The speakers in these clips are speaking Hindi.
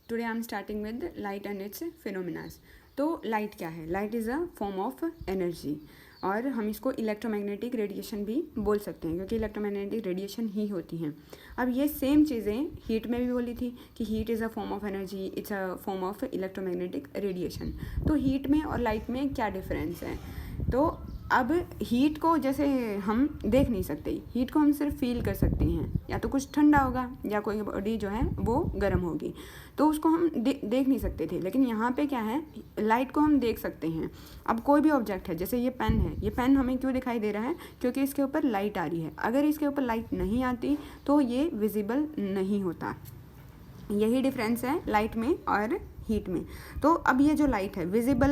Today I am starting with light and it's phenomenas. तो लाइट क्या है? Light is a form of energy, और हम इसको इलेक्ट्रोमैग्नेटिक रेडिएशन भी बोल सकते हैं, क्योंकि इलेक्ट्रोमैग्नेटिक रेडिएशन ही होती हैं। अब ये सेम चीज़ें हीट में भी बोली थी कि heat is a form of energy, it's a form of electromagnetic radiation. तो हीट में और लाइट में क्या डिफरेंस है? तो अब हीट को जैसे हम देख नहीं सकते, हीट को हम सिर्फ फील कर सकते हैं, या तो कुछ ठंडा होगा या कोई बॉडी जो है वो गर्म होगी, तो उसको हम देख नहीं सकते थे। लेकिन यहाँ पे क्या है, लाइट को हम देख सकते हैं। अब कोई भी ऑब्जेक्ट है, जैसे ये पेन है, ये पेन हमें क्यों दिखाई दे रहा है? क्योंकि इसके ऊपर लाइट आ रही है। अगर इसके ऊपर लाइट नहीं आती तो ये विजिबल नहीं होता। यही डिफरेंस है लाइट में और हीट में। तो अब ये जो लाइट है, विजिबल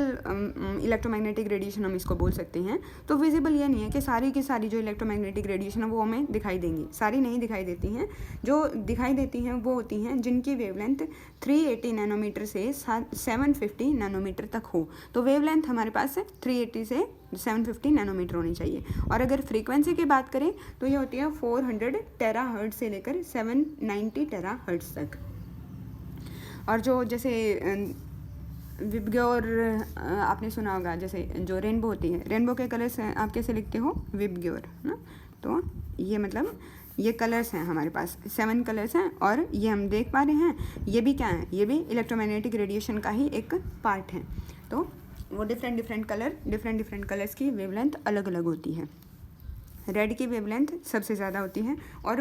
इलेक्ट्रोमैग्नेटिक रेडिएशन हम इसको बोल सकते हैं। तो विजिबल ये नहीं है कि सारी की सारी जो इलेक्ट्रोमैग्नेटिक रेडिएशन है वो हमें दिखाई देंगी, सारी नहीं दिखाई देती हैं। जो दिखाई देती हैं वो होती हैं जिनकी वेवलेंथ 380 नैनोमीटर से 750 नैनोमीटर तक हो। तो वेवलेंथ हमारे पास 380 से 750 नैनोमीटर होनी चाहिए। और अगर फ्रीक्वेंसी की बात करें तो ये होती है 400 टेराहर्ट्ज से लेकर 790 टेराहर्ट्ज तक। और जो जैसे विबग्योर आपने सुना होगा, जैसे जो रेनबो होती है, रेनबो के कलर्स आप कैसे लिखते हो? विबग्योर ना। तो ये मतलब ये कलर्स हैं हमारे पास, 7 कलर्स हैं, और ये हम देख पा रहे हैं। ये भी क्या है? ये भी इलेक्ट्रोमैग्नेटिक रेडिएशन का ही एक पार्ट है। तो वो डिफरेंट डिफरेंट कलर्स की वेवलेंथ अलग अलग होती है। रेड की वेवलेंथ सबसे ज़्यादा होती है और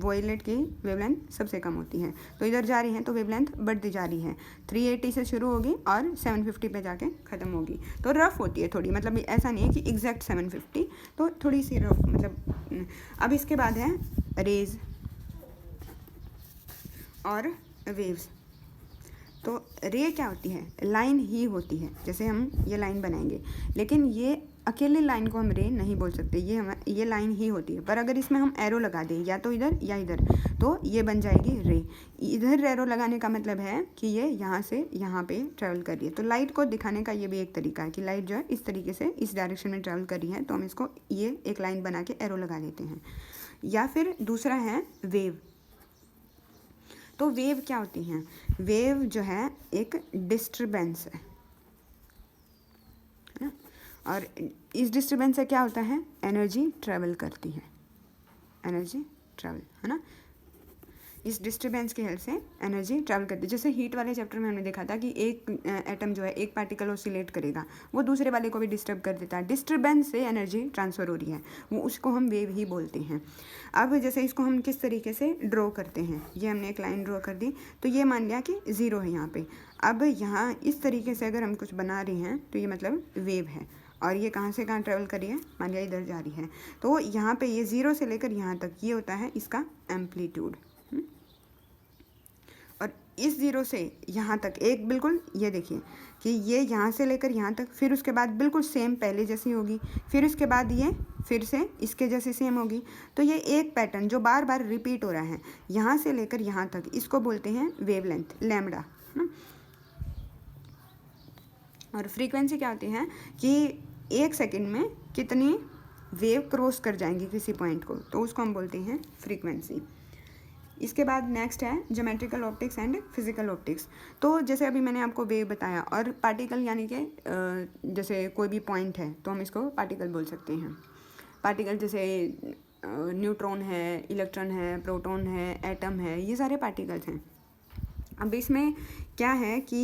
वॉयलेट की वेवलेंथ सबसे कम होती है। तो इधर जा रही है तो वेवलेंथ बढ़ती जा रही है, 380 से शुरू होगी और 750 पे जाके ख़त्म होगी। तो रफ़ होती है थोड़ी, मतलब ऐसा नहीं है कि एग्जैक्ट 750, तो थोड़ी सी रफ मतलब। अब इसके बाद है रेज और वेव्स। तो रे क्या होती है? लाइन ही होती है। जैसे हम ये लाइन बनाएंगे, लेकिन ये अकेले लाइन को हम रे नहीं बोल सकते, ये लाइन ही होती है। पर अगर इसमें हम एरो लगा दें, या तो इधर या इधर, तो ये बन जाएगी रे। इधर एरो लगाने का मतलब है कि ये यहाँ से यहाँ पे ट्रैवल कर रही है। तो लाइट को दिखाने का ये भी एक तरीका है कि लाइट जो है इस तरीके से इस डायरेक्शन में ट्रैवल कर रही है, तो हम इसको ये एक लाइन बना के एरो लगा देते हैं। या फिर दूसरा है वेव। तो वेव क्या होती हैं? वेव जो है एक डिस्टरबेंस है ना, और इस डिस्टरबेंस से क्या होता है? एनर्जी ट्रैवल करती है, एनर्जी ट्रैवल, है ना। इस डिस्टरबेंस की हेल्प से एनर्जी ट्रैवल करती है। जैसे हीट वाले चैप्टर में हमने देखा था कि एक एटम जो है, एक पार्टिकल ऑसिलेट करेगा, वो दूसरे वाले को भी डिस्टर्ब कर देता है। डिस्टरबेंस से एनर्जी ट्रांसफ़र हो रही है, वो उसको हम वेव ही बोलते हैं। अब जैसे इसको हम किस तरीके से ड्रॉ करते हैं, ये हमने एक लाइन ड्रॉ कर दी, तो ये मान लिया कि 0 है यहाँ पे। अब यहाँ इस तरीके से अगर हम कुछ बना रहे हैं तो ये मतलब वेव है। और ये कहाँ से कहाँ ट्रैवल कर रही है? मान लिया इधर जा रही है, तो यहाँ पे ये 0 से लेकर यहाँ तक ये होता है इसका एम्पलीट्यूड। और इस 0 से यहाँ तक एक बिल्कुल, ये देखिए कि ये यहाँ से लेकर यहाँ तक, फिर उसके बाद बिल्कुल सेम पहले जैसी होगी, फिर उसके बाद ये फिर से इसके जैसे सेम होगी। तो ये एक पैटर्न जो बार बार रिपीट हो रहा है यहाँ से लेकर यहाँ तक, इसको बोलते हैं वेवलेंथ, लैम्बडा ना। और फ्रीक्वेंसी क्या होती है कि 1 सेकंड में कितनी वेव क्रॉस कर जाएंगी किसी पॉइंट को, तो उसको हम बोलते हैं फ्रीक्वेंसी। इसके बाद नेक्स्ट है geometrical optics and physical optics. तो जैसे अभी मैंने आपको वेव बताया, और पार्टिकल यानी कि जैसे कोई भी पॉइंट है तो हम इसको पार्टिकल बोल सकते हैं। पार्टिकल जैसे न्यूट्रॉन है, इलेक्ट्रॉन है, प्रोटॉन है, एटम है, ये सारे पार्टिकल्स हैं। अब इसमें क्या है कि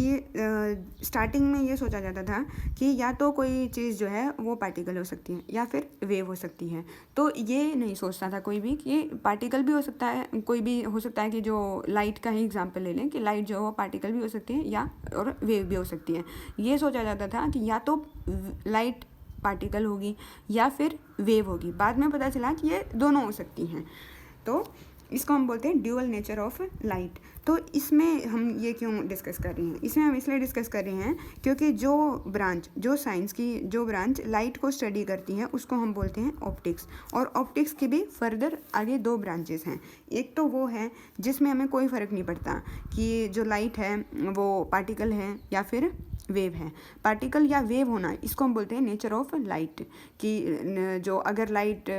स्टार्टिंग में ये सोचा जाता था कि या तो कोई चीज़ जो है वो पार्टिकल हो सकती है या फिर वेव हो सकती है। तो ये नहीं सोचता था कोई भी कि पार्टिकल भी हो सकता है, कोई भी हो सकता है कि जो लाइट का ही एग्जांपल ले लें कि लाइट जो है पार्टिकल भी हो सकती है या और वेव भी हो सकती है। ये सोचा जाता था कि या तो लाइट पार्टिकल होगी या फिर वेव होगी। बाद में पता चला कि ये दोनों हो सकती हैं। तो इसको हम बोलते हैं ड्यूअल नेचर ऑफ लाइट। तो इसमें हम ये क्यों डिस्कस कर रहे हैं? इसमें हम इसलिए डिस्कस कर रहे हैं क्योंकि जो साइंस की जो ब्रांच लाइट को स्टडी करती है उसको हम बोलते हैं ऑप्टिक्स। और ऑप्टिक्स की भी फर्दर आगे 2 ब्रांचेस हैं। एक तो वो है जिसमें हमें कोई फ़र्क नहीं पड़ता कि जो लाइट है वो पार्टिकल है या फिर वेव है। पार्टिकल या वेव होना, इसको हम बोलते हैं नेचर ऑफ लाइट, कि जो अगर लाइट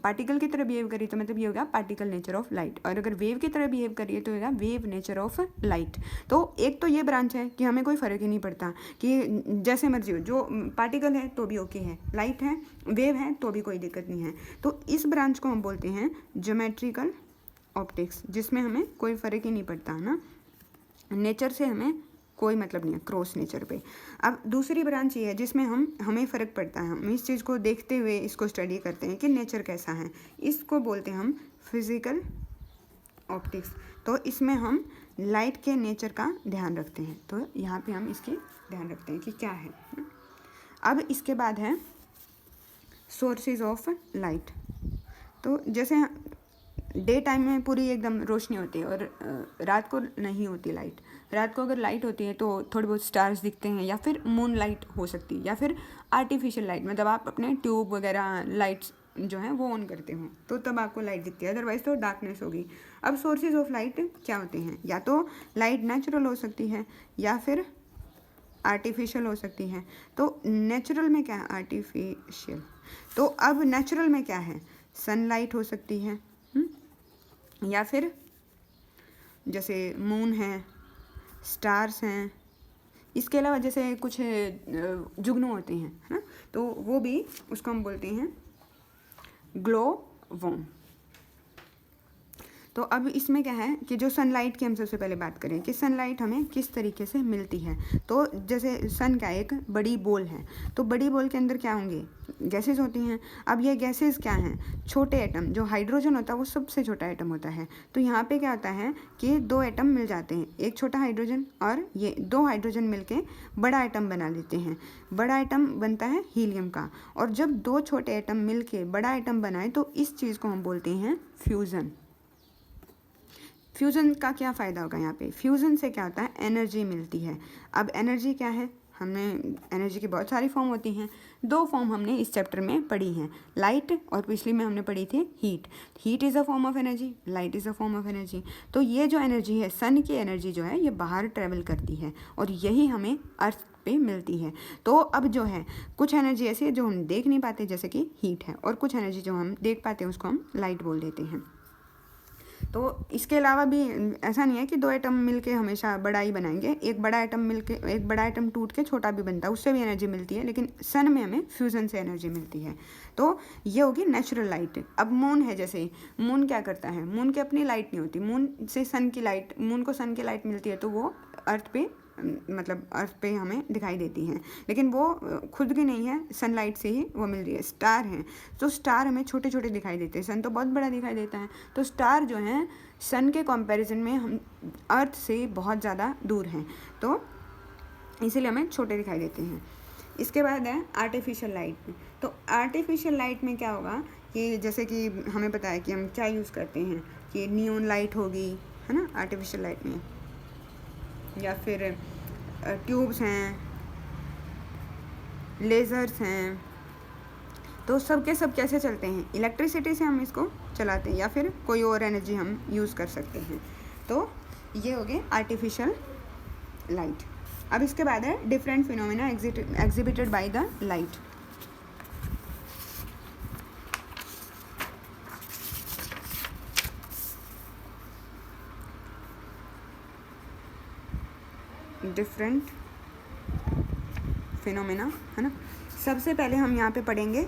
पार्टिकल की तरह बिहेव करी तो मतलब ये होगा पार्टिकल नेचर ऑफ लाइट, और अगर वेव की तरह बिहेव करिए तो होगा वेव नेचर ऑफ लाइट। तो एक तो ये ब्रांच है कि हमें कोई फ़र्क ही नहीं पड़ता कि जैसे मर्जी हो, जो पार्टिकल है तो भी ओके है, लाइट है, वेव है तो भी कोई दिक्कत नहीं है। तो इस ब्रांच को हम बोलते हैं ज्योमेट्रिकल ऑप्टिक्स, जिसमें हमें कोई फ़र्क ही नहीं पड़ता है ना, नेचर से हमें कोई मतलब नहीं है, क्रॉस नेचर पे। अब दूसरी ब्रांच ये है जिसमें हमें फ़र्क पड़ता है, हम इस चीज़ को देखते हुए इसको स्टडी करते हैं कि नेचर कैसा है, इसको बोलते हैं हम फिज़िकल ऑप्टिक्स। तो इसमें हम लाइट के नेचर का ध्यान रखते हैं, तो यहाँ पे हम इसके ध्यान रखते हैं कि क्या है। अब इसके बाद है सोर्सेज ऑफ लाइट। तो जैसे डे टाइम में पूरी एकदम रोशनी होती है और रात को नहीं होती लाइट। रात को अगर लाइट होती है तो थोड़े बहुत स्टार्स दिखते हैं, या फिर मून लाइट हो सकती है, या फिर आर्टिफिशियल लाइट, मतलब आप अपने ट्यूब वगैरह लाइट्स जो हैं वो ऑन करते हो तो तब आपको लाइट दिखती है, अदरवाइज तो डार्कनेस होगी। अब सोर्सेज ऑफ लाइट क्या होते हैं, या तो लाइट नेचुरल हो सकती है या फिर आर्टिफिशियल हो सकती है। तो नेचुरल में क्या है, आर्टिफिशियल। तो अब नेचुरल में क्या है, सनलाइट हो सकती है, या फिर जैसे मून है, स्टार्स हैं, इसके अलावा जैसे कुछ जुगनू होते हैं, है ना, तो वो भी, उसको हम बोलते हैं ग्लो वॉर्म। तो अब इसमें क्या है कि जो सनलाइट की हम सबसे पहले बात करें कि सनलाइट हमें किस तरीके से मिलती है। तो जैसे सन का एक बड़ी बॉल है, तो बड़ी बॉल के अंदर क्या होंगे, गैसेस होती हैं। अब ये गैसेस क्या हैं, छोटे एटम, जो हाइड्रोजन होता है वो सबसे छोटा एटम होता है। तो यहाँ पे क्या होता है कि दो एटम मिल जाते हैं, एक छोटा हाइड्रोजन और ये दो हाइड्रोजन मिलके बड़ा एटम बना लेते हैं। बड़ा एटम बनता है हीलियम का, और जब दो छोटे एटम मिलके बड़ा एटम बनाए तो इस चीज़ को हम बोलते हैं फ्यूज़न। फ्यूज़न का क्या फ़ायदा होगा यहाँ पे, फ्यूज़न से क्या होता है, एनर्जी मिलती है। अब एनर्जी क्या है, हमने एनर्जी की बहुत सारी फॉर्म होती हैं, दो फॉर्म हमने इस चैप्टर में पढ़ी हैं, लाइट और पिछली में हमने पढ़ी थी heat. Heat is a form of energy, light is a form of energy. तो ये जो एनर्जी है, सन की एनर्जी जो है, ये बाहर ट्रेवल करती है और यही हमें अर्थ पे मिलती है। तो अब जो है कुछ एनर्जी ऐसी है जो हम देख नहीं पाते, जैसे कि हीट है, और कुछ एनर्जी जो हम देख पाते हैं उसको हम लाइट बोल देते हैं। तो इसके अलावा भी ऐसा नहीं है कि दो एटम मिलके हमेशा बड़ा ही बनाएंगे, एक बड़ा एटम टूट के छोटा भी बनता है, उससे भी एनर्जी मिलती है, लेकिन सन में हमें फ्यूज़न से एनर्जी मिलती है। तो ये होगी नेचुरल लाइट। अब मून है, जैसे मून क्या करता है, मून की अपनी लाइट नहीं होती, मून से सन की लाइट, मून को सन की लाइट मिलती है तो वो अर्थ पे, मतलब अर्थ पे हमें दिखाई देती हैं, लेकिन वो खुद की नहीं है, सनलाइट से ही वो मिल रही है। स्टार हैं, तो स्टार हमें छोटे छोटे दिखाई देते हैं, सन तो बहुत बड़ा दिखाई देता है। तो स्टार जो हैं सन के कंपैरिजन में हम अर्थ से बहुत ज़्यादा दूर हैं, तो इसीलिए हमें छोटे दिखाई देते हैं। इसके बाद है आर्टिफिशियल लाइट। तो आर्टिफिशियल लाइट में क्या होगा कि जैसे कि हमें पता है कि हम क्या यूज़ करते हैं कि नियॉन लाइट होगी, है ना, आर्टिफिशियल लाइट में, या फिर ट्यूब्स हैं, लेज़र्स हैं। तो सब के सब कैसे चलते हैं, इलेक्ट्रिसिटी से हम इसको चलाते हैं, या फिर कोई और एनर्जी हम यूज़ कर सकते हैं। तो ये हो गए आर्टिफिशियल लाइट। अब इसके बाद है different phenomena exhibited by the light. Different phenomena, है ना। सबसे पहले हम यहाँ पे पढ़ेंगे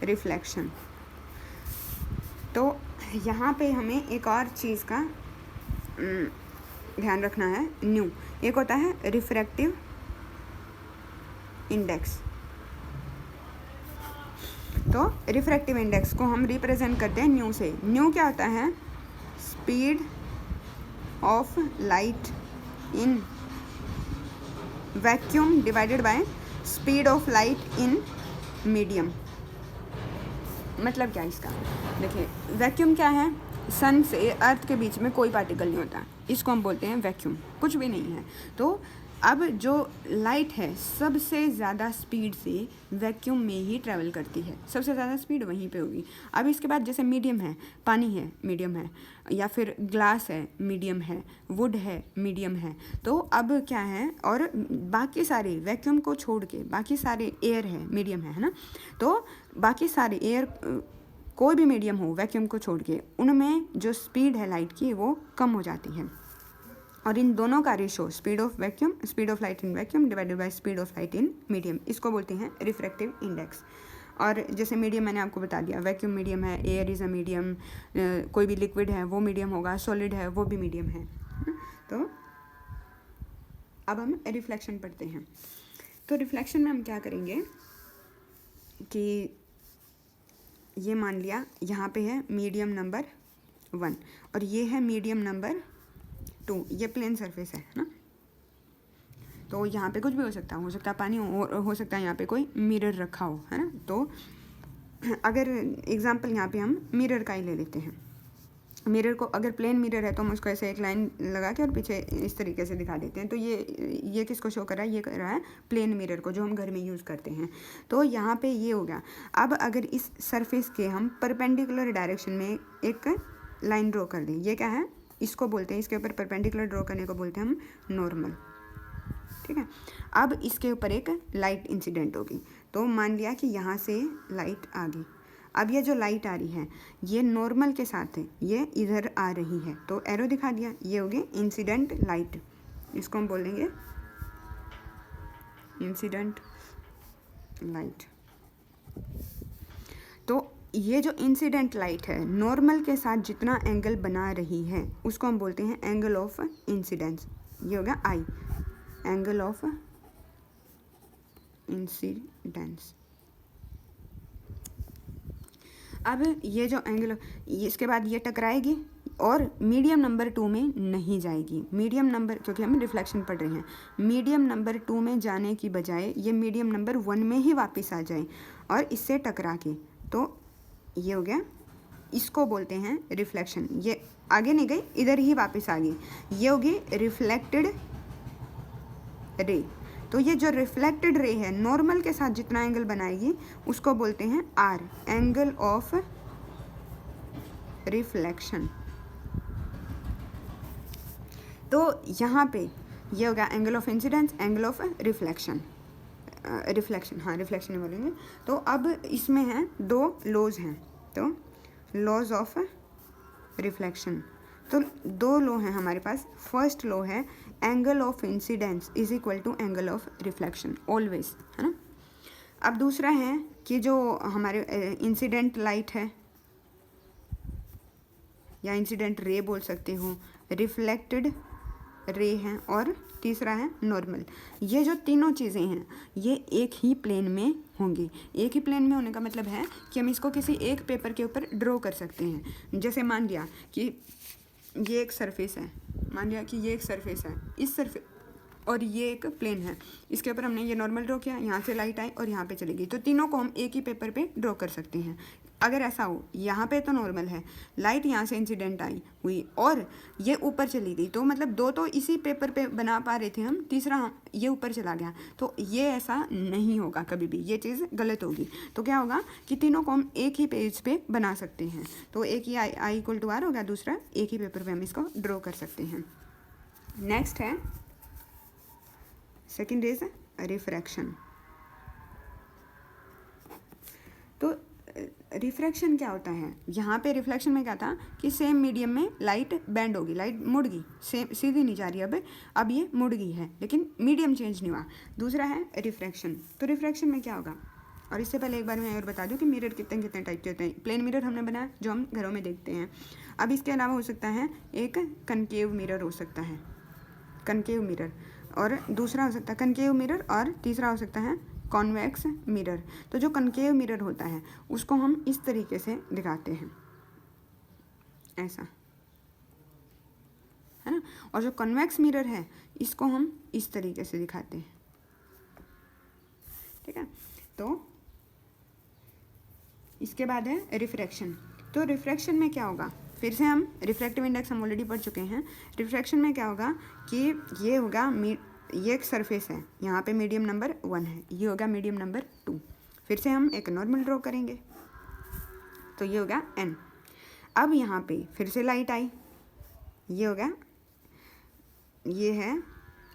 रिफ्लेक्शन। तो यहाँ पे हमें एक और चीज़ का ध्यान रखना है, न्यू। एक होता है रिफ्रैक्टिव इंडेक्स। तो रिफ्रैक्टिव इंडेक्स को हम रिप्रेजेंट करते हैं न्यू से। न्यू क्या होता है, speed of light in vacuum divided by speed of light in medium. मतलब क्या इसका, देखिए वैक्यूम क्या है, सन से अर्थ के बीच में कोई पार्टिकल नहीं होता, इसको हम बोलते हैं वैक्यूम, कुछ भी नहीं है। तो अब जो लाइट है सबसे ज़्यादा स्पीड से वैक्यूम में ही ट्रैवल करती है, सबसे ज़्यादा स्पीड वहीं पे होगी। अब इसके बाद जैसे मीडियम है, पानी है मीडियम है, या फिर ग्लास है मीडियम है, वुड है मीडियम है, तो अब क्या है, और बाकी सारे वैक्यूम को छोड़ के बाकी सारे एयर है मीडियम है ना, तो बाकी सारे एयर कोई भी मीडियम हो वैक्यूम को छोड़ के, उनमें जो स्पीड है लाइट की वो कम हो जाती है। और इन दोनों का ratio speed of light in vacuum divided by speed of light in medium, इसको बोलते हैं रिफ्रैक्टिव इंडेक्स। और जैसे मीडियम मैंने आपको बता दिया, वैक्यूम मीडियम है, एयर इज़ अ मीडियम, कोई भी लिक्विड है वो मीडियम होगा, सॉलिड है वो भी मीडियम है। तो अब हम रिफ्लेक्शन पढ़ते हैं। तो रिफ्लेक्शन में हम क्या करेंगे कि ये मान लिया यहाँ पे है मीडियम नंबर 1 और ये है मीडियम नंबर 2, ये प्लेन सरफेस है ना, तो यहाँ पे कुछ भी हो सकता है पानी हो सकता है यहाँ पे कोई मिरर रखा हो, है ना। तो अगर एग्जांपल यहाँ पे हम मिरर का ही ले लेते हैं, मिरर को अगर प्लेन मिरर है तो हम उसको ऐसे एक लाइन लगा के और पीछे इस तरीके से दिखा देते हैं, तो ये किसको शो कर रहा है, ये कर रहा है प्लेन मिरर को, जो हम घर में यूज़ करते हैं। तो यहाँ पे ये हो गया। अब अगर इस सरफेस के हम परपेंडिकुलर डायरेक्शन में एक लाइन ड्रॉ कर दें, ये क्या है, इसको बोलते हैं, इसके ऊपर परपेंडिकुलर ड्रॉ करने को बोलते हैं हम नॉर्मल, ठीक है। अब इसके ऊपर एक लाइट इंसिडेंट होगी, तो मान लिया कि यहाँ से लाइट आ गई। अब ये जो लाइट आ रही है ये नॉर्मल के साथ है, ये इधर आ रही है, तो एरो दिखा दिया, ये होगी इंसिडेंट लाइट, इसको हम बोलेंगे इंसिडेंट लाइट। तो ये जो इंसिडेंट लाइट है नॉर्मल के साथ जितना एंगल बना रही है उसको हम बोलते हैं एंगल ऑफ इंसिडेंस, ये हो गया आई, एंगल ऑफ इंसिडेंस। अब ये जो एंगल, इसके बाद ये टकराएगी और मीडियम नंबर 2 में नहीं जाएगी, मीडियम नंबर, क्योंकि हम रिफ्लेक्शन पढ़ रहे हैं, मीडियम नंबर 2 में जाने की बजाय ये मीडियम नंबर 1 में ही वापस आ जाए और इससे टकरा के, तो ये हो गया, इसको बोलते हैं रिफ्लेक्शन। ये आगे नहीं गई, इधर ही वापस आ गई, ये होगी रिफ्लेक्टेड रे। तो ये जो रिफ्लेक्टेड रे है नॉर्मल के साथ जितना एंगल बनाएगी उसको बोलते हैं आर, एंगल ऑफ रिफ्लेक्शन। तो यहाँ पे ये होगा angle of incidence, angle of reflection, reflection बोलेंगे। तो अब इसमें हैं 2 लॉज हैं, तो लॉज ऑफ रिफ्लेक्शन, तो 2 लॉ हैं हमारे पास। फर्स्ट लॉ है angle of incidence is equal to angle of reflection always, है ना। अब दूसरा है कि जो हमारे इंसिडेंट लाइट है या इंसिडेंट रे बोल सकते हो, रिफ्लेक्टेड रे हैं, और तीसरा है नॉर्मल। ये जो तीनों चीज़ें हैं ये एक ही प्लेन में होंगी। एक ही प्लेन में होने का मतलब है कि हम इसको किसी एक पेपर के ऊपर ड्रॉ कर सकते हैं। जैसे मान लिया कि ये एक सरफेस है, मान लिया कि ये एक सरफेस है, इस सरफेस और ये एक प्लेन है, इसके ऊपर हमने ये नॉर्मल ड्रॉ किया, यहाँ से लाइट आई और यहाँ पे चली गई, तो तीनों को हम एक ही पेपर पे ड्रॉ कर सकते हैं। अगर ऐसा हो, यहाँ पे तो नॉर्मल है, लाइट यहाँ से इंसिडेंट आई हुई और ये ऊपर चली गई, तो मतलब 2 तो इसी पेपर पे बना पा रहे थे हम, तीसरा ये ऊपर चला गया, तो ये ऐसा नहीं होगा कभी भी, ये चीज़ गलत होगी। तो क्या होगा कि तीनों को हम एक ही पेज पे बना सकते हैं, तो एक ही आई इक्वल टू आर हो गया, दूसरा एक ही पेपर पे हम इसको ड्रॉ कर सकते हैं। नेक्स्ट है सेकेंड इज रिफ्रैक्शन। तो रिफ्रैक्शन क्या होता है, यहाँ पे रिफ्लेक्शन में क्या था कि सेम मीडियम में लाइट बेंड होगी, लाइट मुड़ गई, सेम सीधी नहीं जा रही, अब ये मुड़ गई है लेकिन मीडियम चेंज नहीं हुआ। दूसरा है रिफ्रैक्शन। तो रिफ्रैक्शन में क्या होगा, और इससे पहले एक बार मैं और बता दूं कि मिरर कितने टाइप के होते हैं। प्लेन मिरर हमने बनाया जो हम घरों में देखते हैं। अब इसके अलावा हो सकता है एक कनकेव मिरर हो सकता है, कनकेव मिरर, और दूसरा हो सकता है कनकेव मिरर, और तीसरा हो सकता है कॉन्वेक्स मिरर। तो जो कनकेव मिरर होता है उसको हम इस तरीके से दिखाते हैं, ऐसा, है ना, और जो कॉन्वेक्स मिरर है इसको हम इस तरीके से दिखाते हैं, ठीक है। तो इसके बाद है रिफ्रैक्शन। तो रिफ्रैक्शन में क्या होगा, फिर से हम रिफ्रैक्टिव इंडेक्स हम ऑलरेडी पढ़ चुके हैं। रिफ्रैक्शन में क्या होगा कि ये होगा ये एक सरफेस है, यहाँ पे मीडियम नंबर 1 है, ये होगा मीडियम नंबर 2। फिर से हम एक नॉर्मल ड्रॉ करेंगे, तो ये होगा n। अब यहाँ पे फिर से लाइट आई, ये होगा, ये है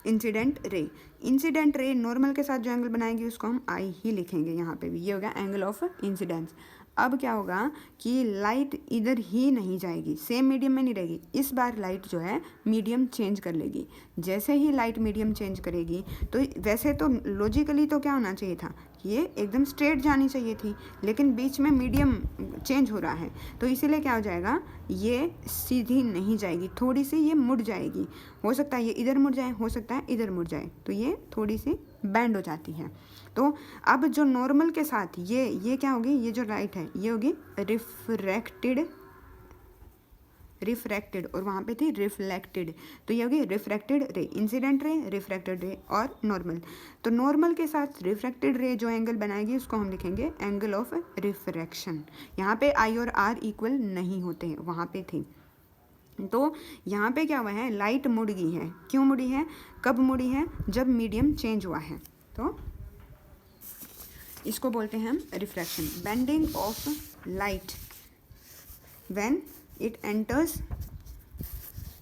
incident ray. Incident ray normal के साथ जो एंगल बनाएगी उसको हम आई ही लिखेंगे यहाँ पे भी, ये होगा एंगल ऑफ इंसिडेंस। अब क्या होगा कि लाइट इधर ही नहीं जाएगी, सेम मीडियम में नहीं रहेगी, इस बार लाइट जो है मीडियम चेंज कर लेगी। जैसे ही लाइट मीडियम चेंज करेगी तो वैसे तो लॉजिकली तो क्या होना चाहिए था कि ये एकदम स्ट्रेट जानी चाहिए थी, लेकिन बीच में मीडियम चेंज हो रहा है, तो इसीलिए क्या हो जाएगा, ये सीधी नहीं जाएगी, थोड़ी सी ये मुड़ जाएगी। हो सकता है ये इधर मुड़ जाए, हो सकता है इधर मुड़ जाए, तो ये थोड़ी सी बैंड हो जाती है। तो अब जो नॉर्मल के साथ ये क्या होगी, ये जो लाइट है ये होगी रिफ्रैक्टेड और वहाँ पे थी रिफ्लेक्टेड, तो ये होगी रिफ्रैक्टेड रे, इंसिडेंट रे, रिफ्रैक्टेड रे और नॉर्मल। तो नॉर्मल के साथ रिफ्रैक्टेड रे जो एंगल बनाएगी उसको हम लिखेंगे एंगल ऑफ रिफ्रैक्शन। यहाँ पे आई और आर इक्वल नहीं होते हैं, वहाँ पे थे। तो यहाँ पे क्या हुआ है, लाइट मुड़ गई है। क्यों मुड़ी है, कब मुड़ी है, जब मीडियम चेंज हुआ है। तो इसको बोलते हैं हम refraction. Bending of light when it enters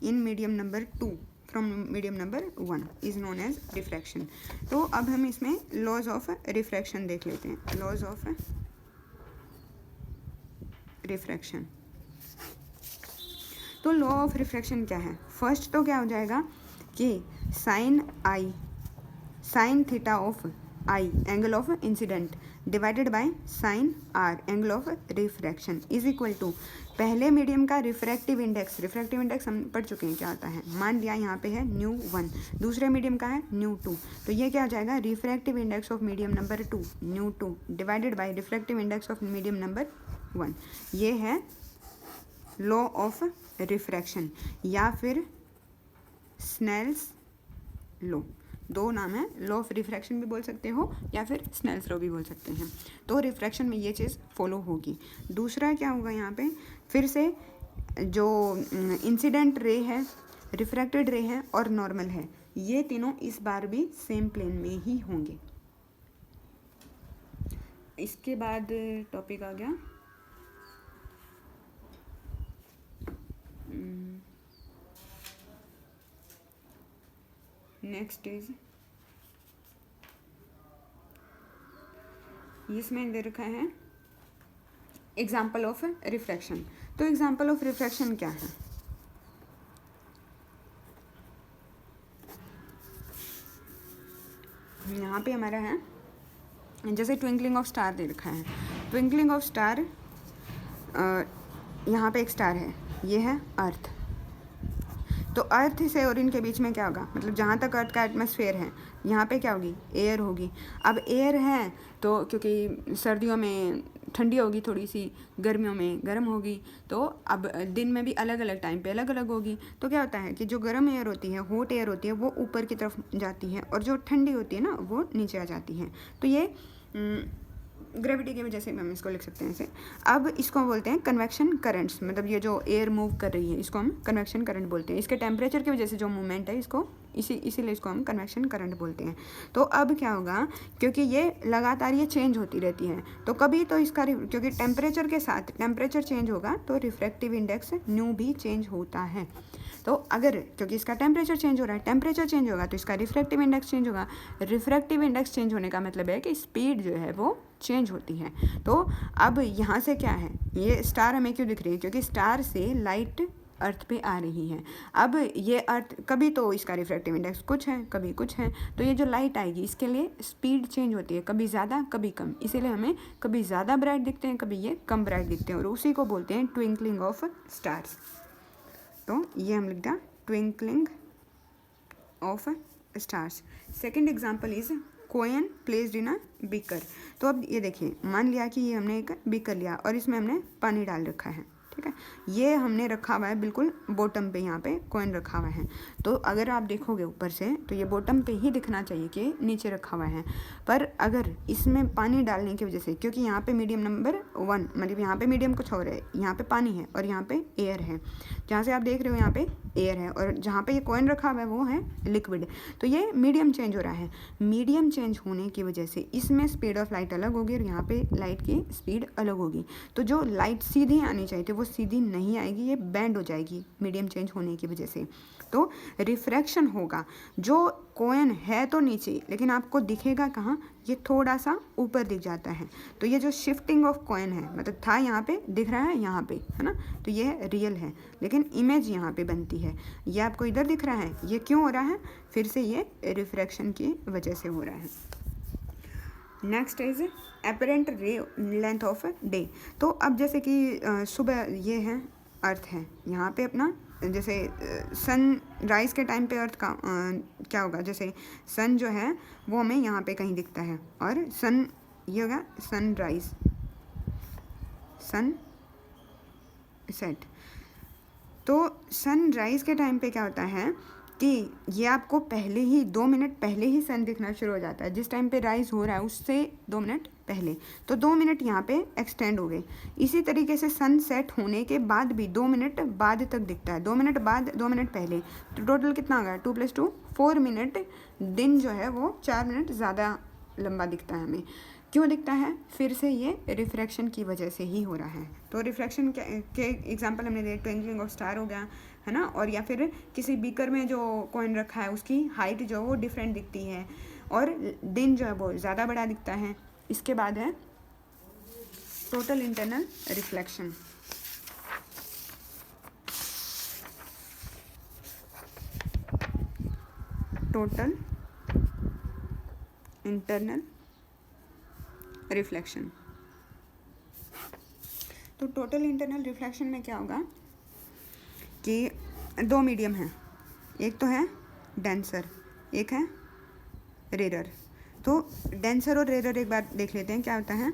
in medium number 2 from medium number 1 is known as refraction. तो अब हम इसमें लॉज ऑफ रिफ्रैक्शन देख लेते हैं। लॉज ऑफ रिफ्रैक्शन, तो लॉ ऑफ रिफ्रैक्शन क्या है, फर्स्ट तो क्या हो जाएगा कि sine theta of I angle of incident divided by sine R angle of refraction is equal to पहले मीडियम का रिफ्रैक्टिव इंडेक्स हम पढ़ चुके हैं क्या होता है, मान लिया यहाँ पे है ν1, दूसरे मीडियम का है ν2, तो ये क्या हो जाएगा, refractive index of medium number 2 ν2 divided by refractive index of medium number 1। ये है लॉ ऑफ रिफ्रैक्शन या फिर स्नेल्स लॉ, दो नाम है, लॉ ऑफ रिफ्रैक्शन भी बोल सकते हो या फिर स्नेल्स लॉ भी बोल सकते हैं। तो रिफ्रैक्शन में ये चीज़ फॉलो होगी। दूसरा क्या होगा, यहाँ पे फिर से जो इंसिडेंट रे है, रिफ्रैक्टेड रे है और नॉर्मल है, ये तीनों इस बार भी सेम प्लेन में ही होंगे। इसके बाद टॉपिक आ गया नेक्स्ट इज, इसमें दे रखा है एग्जाम्पल ऑफ रिफ्रैक्शन। तो एग्जाम्पल ऑफ रिफ्रैक्शन क्या है, यहाँ पे हमारा है जैसे ट्विंकलिंग ऑफ स्टार दे रखा है। ट्विंकलिंग ऑफ स्टार, यहाँ पे एक स्टार है, ये है अर्थ। तो अर्थ से और इनके बीच में क्या होगा, मतलब जहाँ तक अर्थ का एटमॉस्फेयर है यहाँ पे क्या होगी, एयर होगी। अब एयर है तो क्योंकि सर्दियों में ठंडी होगी थोड़ी सी, गर्मियों में गर्म होगी, तो अब दिन में भी अलग अलग टाइम पे अलग अलग होगी। तो क्या होता है कि जो गर्म एयर होती है, हॉट एयर होती है, वो ऊपर की तरफ जाती है और जो ठंडी होती है ना वो नीचे आ जाती है। तो ये ग्रेविटी की वजह से हम इसको लिख सकते हैं ऐसे। अब इसको बोलते हैं कन्वेक्शन करंट्स, मतलब ये जो एयर मूव कर रही है इसको हम कन्वेक्शन करंट बोलते हैं। इसके टेम्परेचर की वजह से जो मूवमेंट है इसको इसीलिए इसको हम कन्वेक्शन करंट बोलते हैं। तो अब क्या होगा, क्योंकि ये लगातार ये चेंज होती रहती है, तो कभी तो इसका क्योंकि टेम्परेचर के साथ टेम्परेचर चेंज होगा तो रिफ्रैक्टिव इंडेक्स न्यू भी चेंज होता है। तो अगर क्योंकि इसका टेम्परेचर चेंज हो रहा है, टेम्परेचर चेंज होगा तो इसका रिफ्रैक्टिव इंडेक्स चेंज होगा। रिफ्रैक्टिव इंडेक्स चेंज होने का मतलब है कि स्पीड जो है वो चेंज होती है। तो अब यहाँ से क्या है, ये स्टार हमें क्यों दिख रही है, क्योंकि स्टार से लाइट अर्थ पे आ रही है। अब ये अर्थ कभी तो इसका रिफ्रैक्टिव इंडेक्स कुछ है, कभी कुछ है, तो ये जो लाइट आएगी इसके लिए स्पीड चेंज होती है, कभी ज़्यादा कभी कम, इसीलिए हमें कभी ज़्यादा ब्राइट दिखते हैं, कभी ये कम ब्राइट दिखते हैं, और उसी को बोलते हैं ट्विंकलिंग ऑफ स्टार्स। तो ये हम लिख दिया twinkling of stars. Second example is coin placed in a beaker. तो अब ये देखिए, मान लिया कि ये हमने एक बीकर लिया और इसमें हमने पानी डाल रखा है, ठीक है, ये हमने रखा हुआ है बिल्कुल बॉटम पे, यहाँ पे कॉइन रखा हुआ है। तो अगर आप देखोगे ऊपर से तो ये बॉटम पे ही दिखना चाहिए कि नीचे रखा हुआ है, पर अगर इसमें पानी डालने की वजह से, क्योंकि यहाँ पे मीडियम नंबर 1, मतलब यहाँ पे मीडियम कुछ और है, यहाँ पे पानी है और यहाँ पे एयर है, जहाँ से आप देख रहे हो यहाँ पे एयर है, और जहाँ पे ये कॉइन रखा हुआ है वो है लिक्विड। तो ये मीडियम चेंज हो रहा है। मीडियम चेंज होने की वजह से इसमें स्पीड ऑफ लाइट अलग होगी और यहाँ पे लाइट की स्पीड अलग होगी। तो जो लाइट सीधी आनी चाहिए थी वो सीधी नहीं आएगी, ये बैंड हो जाएगी मीडियम चेंज होने की वजह से। तो रिफ्रैक्शन होगा। जो कॉइन है तो नीचे, लेकिन आपको दिखेगा कहाँ, ये थोड़ा सा ऊपर दिख जाता है। तो ये जो शिफ्टिंग ऑफ कॉइन है, मतलब था यहाँ पे, दिख रहा है यहाँ पे, है ना, तो ये रियल है, लेकिन इमेज यहाँ पे बनती है। ये आपको इधर दिख रहा है, ये क्यों हो रहा है, फिर से ये रिफ्रैक्शन की वजह से हो रहा है। नेक्स्ट इज एपरेंट रे लेंथ ऑफ डे। तो अब जैसे कि सुबह ये है, अर्थ है यहाँ पे अपना, जैसे सन राइज के टाइम पे अर्थ का क्या होगा, जैसे सन जो है वो हमें यहाँ पे कहीं दिखता है, और सन ये होगा सन राइज, सन सेट। तो सन राइज के टाइम पे क्या होता है कि ये आपको पहले ही 2 मिनट पहले ही सन दिखना शुरू हो जाता है, जिस टाइम पे राइज हो रहा है उससे 2 मिनट पहले। तो 2 मिनट यहाँ पे एक्सटेंड हो गए। इसी तरीके से सन सेट होने के बाद भी 2 मिनट बाद तक दिखता है, 2 मिनट बाद 2 मिनट पहले, तो टोटल कितना आ गया, 2 + 2 4 मिनट। दिन जो है वो 4 मिनट ज़्यादा लंबा दिखता है हमें। क्यों दिखता है, फिर से ये रिफ्रैक्शन की वजह से ही हो रहा है। तो रिफ्रैक्शन के एग्जांपल हमने दिए, ट्विंकलिंग ऑफ स्टार हो गया, है ना, और या फिर किसी बीकर में जो कॉइन रखा है उसकी हाइट जो वो डिफरेंट दिखती है, और दिन जो है वो ज़्यादा बड़ा दिखता है। इसके बाद है total internal reflection. Total internal reflection. तो टोटल इंटरनल रिफ्लेक्शन में क्या होगा कि 2 मीडियम हैं, एक तो है डेंसर, एक है रेरर। तो डेंसर और रेरर एक बार देख लेते हैं क्या होता है।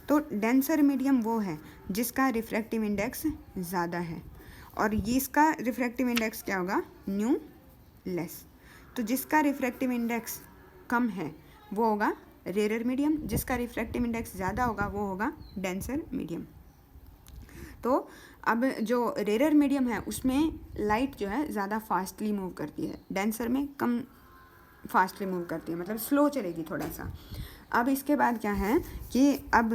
तो डेंसर मीडियम वो है जिसका रिफ्रैक्टिव इंडेक्स ज़्यादा है, और ये इसका रिफ्रैक्टिव इंडेक्स क्या होगा, न्यू लेस। तो जिसका रिफ्रैक्टिव इंडेक्स कम है वो होगा रेरर मीडियम, जिसका रिफ्रैक्टिव इंडेक्स ज़्यादा होगा वो होगा डेंसर मीडियम। तो अब जो रेरर मीडियम है उसमें लाइट जो है ज़्यादा फास्टली मूव करती है, डेंसर में कम फास्टली मूव करती है, मतलब स्लो चलेगी थोड़ा सा। अब इसके बाद क्या है कि अब